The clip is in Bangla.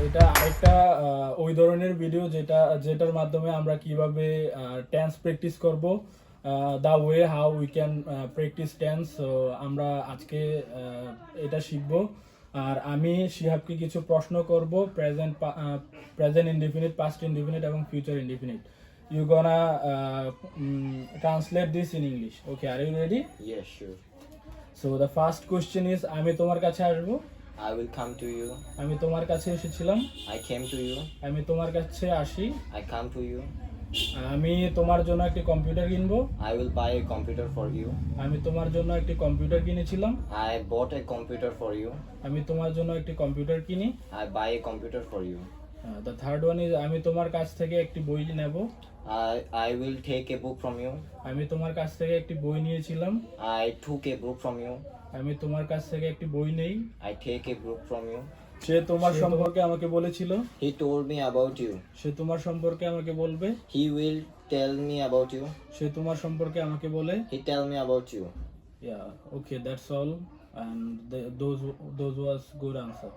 এটা আরেকটা ওই ধরনের ভিডিও যেটার মাধ্যমে আমরা কিভাবে টেন্স প্র্যাকটিস করব, the way how we can practise tense. আমরা আজকে এটা শিখব। আর আমি শিহাবকে কিছু প্রশ্ন করব, প্রেজেন্ট ইনডিফিনিট, পাস্ট ইনডিফিনিট এবং future indefinite. You gonna translate this in English. Okay, are you ready? Yes, sure. So the first question is, আমি তোমার কাছে আসবো। I will come to you. আমি তোমার কাছে এসেছিলাম। I came to you. আমি তোমার কাছে আসি। I come to you. আমি তোমার জন্য একটি কম্পিউটার কিনবো। I will buy a computer for you. আমি তোমার জন্য একটি কম্পিউটার কিনেছিলাম। I bought a computer for you. আমি তোমার জন্য একটি কম্পিউটার কিনি। I buy a computer for you. The third one is, আমি তোমার কাছ থেকে একটি বই নেব। I will take a book from you. আমি তোমার কাছ থেকে একটি বই নিয়েছিলাম। I took a book from you. আমি তোমার কাছ থেকে একটি বই নেই। I take a book from you. সে তোমার সম্পর্কে আমাকে বলেছিল। He told me about you. সে তোমার সম্পর্কে আমাকে বলবে। He will tell me about you. সে তোমার সম্পর্কে আমাকে বলে। He tell me about you. Yeah, okay, that's all, and those was good answer.